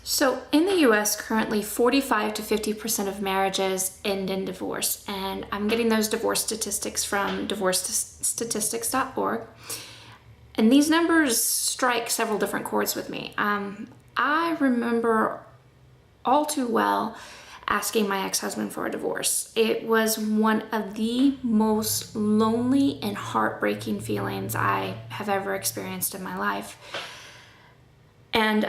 So in the US, currently 45 to 50% of marriages end in divorce. And I'm getting those divorce statistics from divorcestatistics.org. And these numbers strike several different chords with me. I remember all too well asking my ex-husband for a divorce. It was one of the most lonely and heartbreaking feelings I have ever experienced in my life. And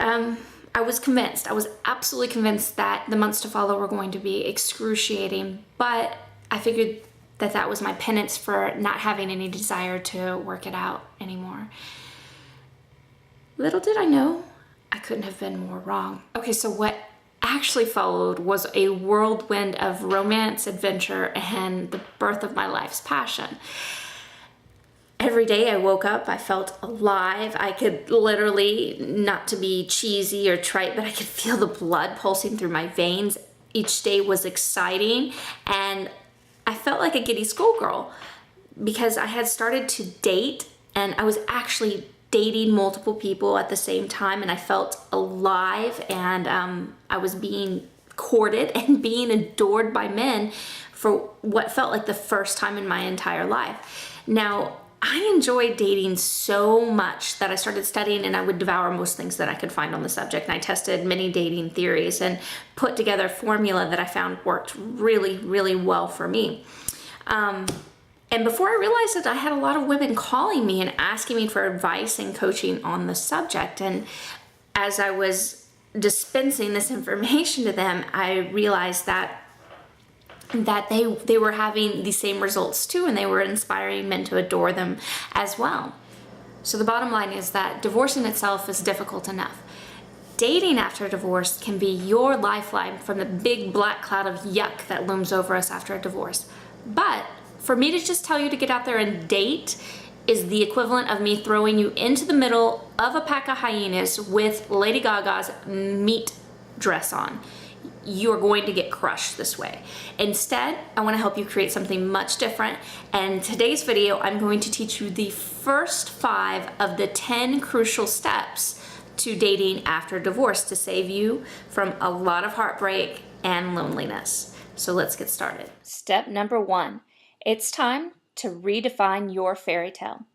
I was convinced, I was absolutely convinced that the months to follow were going to be excruciating, but I figured that that was my penance for not having any desire to work it out anymore. Little did I know, I couldn't have been more wrong. Okay, so what actually followed was a whirlwind of romance, adventure, and the birth of my life's passion. Every day I woke up, I felt alive. I could literally, not to be cheesy or trite, but I could feel the blood pulsing through my veins. Each day was exciting, and I felt like a giddy schoolgirl because I had started to date, and I was actually dating multiple people at the same time, and I felt alive, and I was being courted and being adored by men for what felt like the first time in my entire life. Now, I enjoyed dating so much that I started studying, and I would devour most things that I could find on the subject. And I tested many dating theories and put together a formula that I found worked really, really well for me. And before I realized it, I had a lot of women calling me and asking me for advice and coaching on the subject. And as I was dispensing this information to them, I realized that they were having the same results too, and they were inspiring men to adore them as well. So the bottom line is that divorcing itself is difficult enough. Dating after divorce can be your lifeline from the big black cloud of yuck that looms over us after a divorce. But for me to just tell you to get out there and date is the equivalent of me throwing you into the middle of a pack of hyenas with Lady Gaga's meat dress on. You're going to get crushed this way. Instead, I want to help you create something much different. And today's video, I'm going to teach you the first 5 of the 10 crucial steps to dating after divorce to save you from a lot of heartbreak and loneliness. So let's get started. Step number 1, it's time to redefine your fairy tale.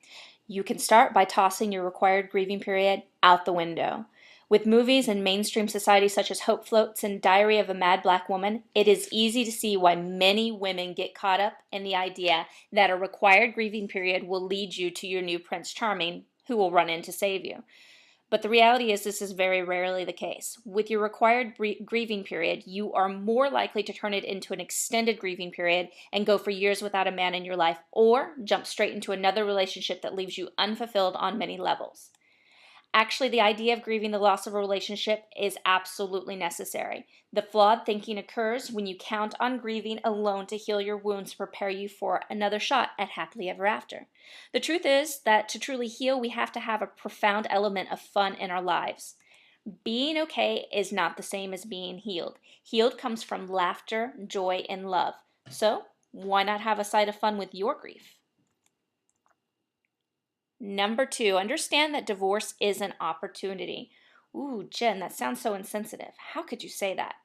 You can start by tossing your required grieving period out the window. With movies and mainstream society such as Hope Floats and Diary of a Mad Black Woman, it is easy to see why many women get caught up in the idea that a required grieving period will lead you to your new Prince Charming, who will run in to save you. But the reality is this is very rarely the case. With your required grieving period, you are more likely to turn it into an extended grieving period and go for years without a man in your life, or jump straight into another relationship that leaves you unfulfilled on many levels. Actually, the idea of grieving the loss of a relationship is absolutely necessary. The flawed thinking occurs when you count on grieving alone to heal your wounds to prepare you for another shot at happily ever after. The truth is that to truly heal, we have to have a profound element of fun in our lives. Being okay is not the same as being healed. Healed comes from laughter, joy, and love. So, why not have a side of fun with your grief? Number 2, understand that divorce is an opportunity. Ooh, Jen, that sounds so insensitive. How could you say that?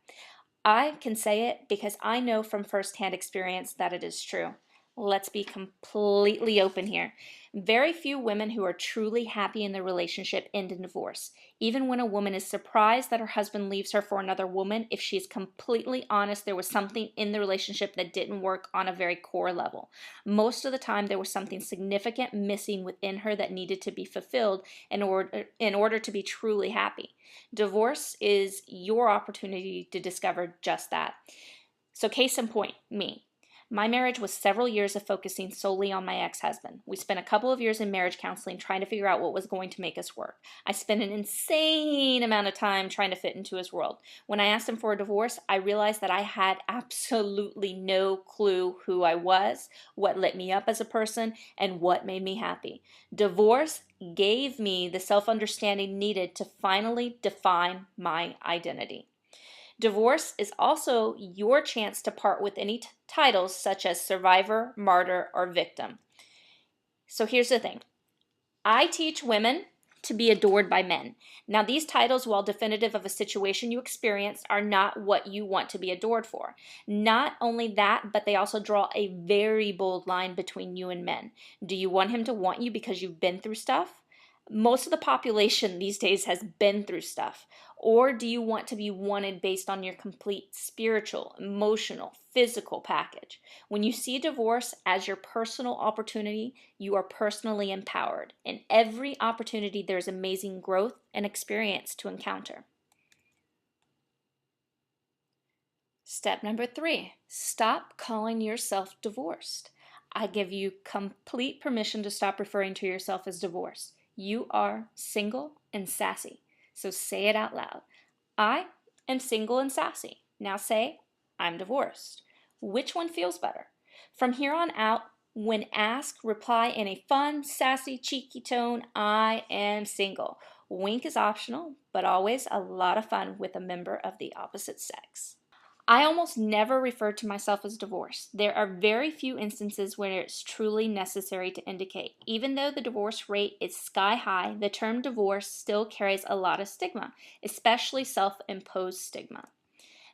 I can say it because I know from firsthand experience that it is true. Let's be completely open here. Very few women who are truly happy in their relationship end in divorce. Even when a woman is surprised that her husband leaves her for another woman, if she is completely honest, there was something in the relationship that didn't work on a very core level. Most of the time, there was something significant missing within her that needed to be fulfilled in order to be truly happy. Divorce is your opportunity to discover just that. So case in point, me. My marriage was several years of focusing solely on my ex-husband. We spent a couple of years in marriage counseling trying to figure out what was going to make us work. I spent an insane amount of time trying to fit into his world. When I asked him for a divorce, I realized that I had absolutely no clue who I was, what lit me up as a person, and what made me happy. Divorce gave me the self-understanding needed to finally define my identity. Divorce is also your chance to part with any titles such as survivor, martyr, or victim. So here's the thing. I teach women to be adored by men. Now, these titles, while definitive of a situation you experienced, are not what you want to be adored for. Not only that, but they also draw a very bold line between you and men. Do you want him to want you because you've been through stuff? Most of the population these days has been through stuff. Or do you want to be wanted based on your complete spiritual, emotional, physical package? When you see divorce as your personal opportunity, you are personally empowered. In every opportunity, there's amazing growth and experience to encounter. Step number 3, stop calling yourself divorced. I give you complete permission to stop referring to yourself as divorced. You are single and sassy. So say it out loud. I am single and sassy. Now say, I'm divorced. Which one feels better? From here on out, when asked, reply in a fun, sassy, cheeky tone, I am single. Wink is optional, but always a lot of fun with a member of the opposite sex. I almost never refer to myself as divorced. There are very few instances where it's truly necessary to indicate. Even though the divorce rate is sky high, the term divorce still carries a lot of stigma, especially self-imposed stigma.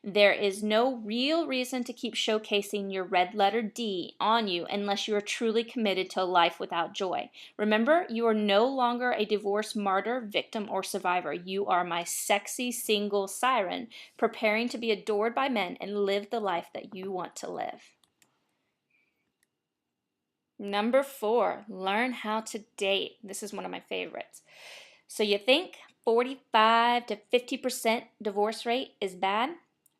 There is no real reason to keep showcasing your red letter D on you unless you are truly committed to a life without joy. Remember, you are no longer a divorce martyr, victim, or survivor. You are my sexy single siren, preparing to be adored by men and live the life that you want to live. Number 4, learn how to date. This is one of my favorites. So you think 45 to 50% divorce rate is bad?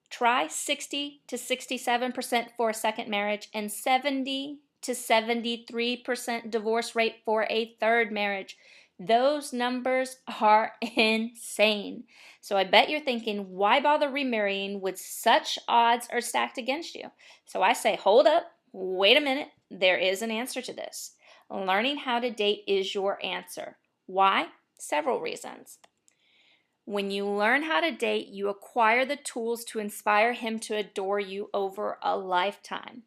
Try 60 to 67% for a second marriage and 70 to 73% divorce rate for a third marriage. Those numbers are insane. So I bet you're thinking, why bother remarrying when such odds are stacked against you? So I say, hold up, wait a minute. There is an answer to this. Learning how to date is your answer. Why? Several reasons. When you learn how to date, you acquire the tools to inspire him to adore you over a lifetime.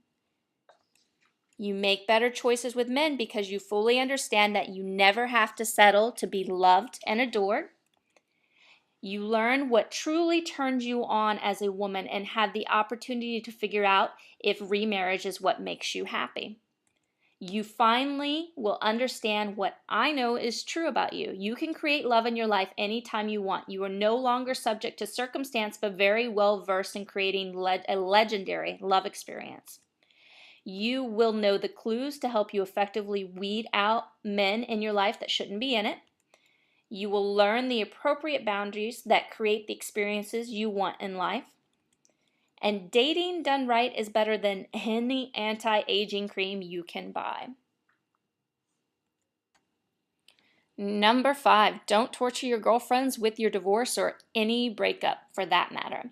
You make better choices with men because you fully understand that you never have to settle to be loved and adored. You learn what truly turns you on as a woman and have the opportunity to figure out if remarriage is what makes you happy. You finally will understand what I know is true about you. You can create love in your life anytime you want. You are no longer subject to circumstance, but very well versed in creating a legendary love experience. You will know the clues to help you effectively weed out men in your life that shouldn't be in it. You will learn the appropriate boundaries that create the experiences you want in life. And dating done right is better than any anti-aging cream you can buy. Number 5, don't torture your girlfriends with your divorce or any breakup for that matter.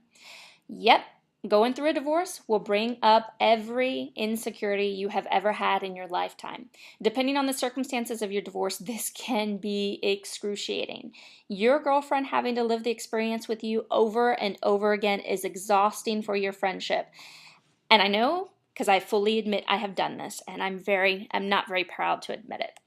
Yep, going through a divorce will bring up every insecurity you have ever had in your lifetime. Depending on the circumstances of your divorce, this can be excruciating. Your girlfriend having to live the experience with you over and over again is exhausting for your friendship. And I know, because I fully admit I have done this, and I'm not very proud to admit it.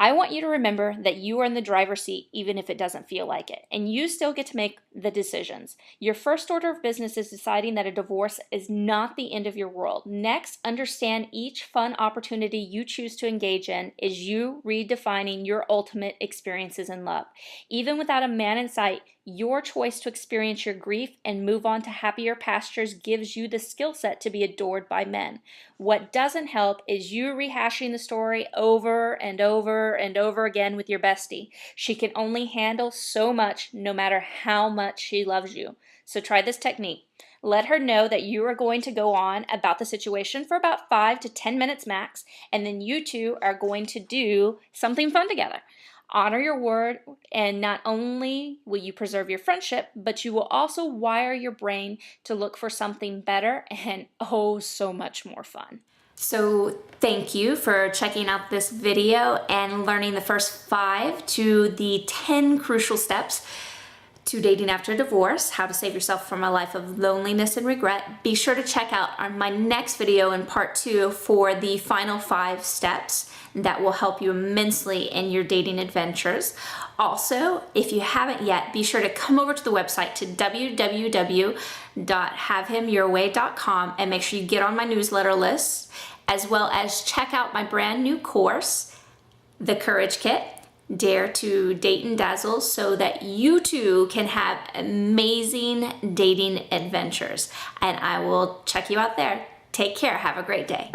I want you to remember that you are in the driver's seat even if it doesn't feel like it, and you still get to make the decisions. Your first order of business is deciding that a divorce is not the end of your world. Next, understand each fun opportunity you choose to engage in is you redefining your ultimate experiences in love. Even without a man in sight, your choice to experience your grief and move on to happier pastures gives you the skill set to be adored by men. What doesn't help is you rehashing the story over and over and over again with your bestie. She can only handle so much no matter how much she loves you. So try this technique. Let her know that you are going to go on about the situation for about 5 to 10 minutes max, and then you two are going to do something fun together. Honor your word, and not only will you preserve your friendship, but you will also wire your brain to look for something better and oh, so much more fun. So thank you for checking out this video and learning the first 5 to the 10 crucial steps to dating after divorce, how to save yourself from a life of loneliness and regret, be sure to check out my next video in part 2 for the final 5 steps that will help you immensely in your dating adventures. Also, if you haven't yet, be sure to come over to the website to www.havehimyourway.com and make sure you get on my newsletter list, as well as check out my brand new course, The Courage Kit, Dare to Date and Dazzle, so that you too can have amazing dating adventures. And I will check you out there. Take care. Have a great day.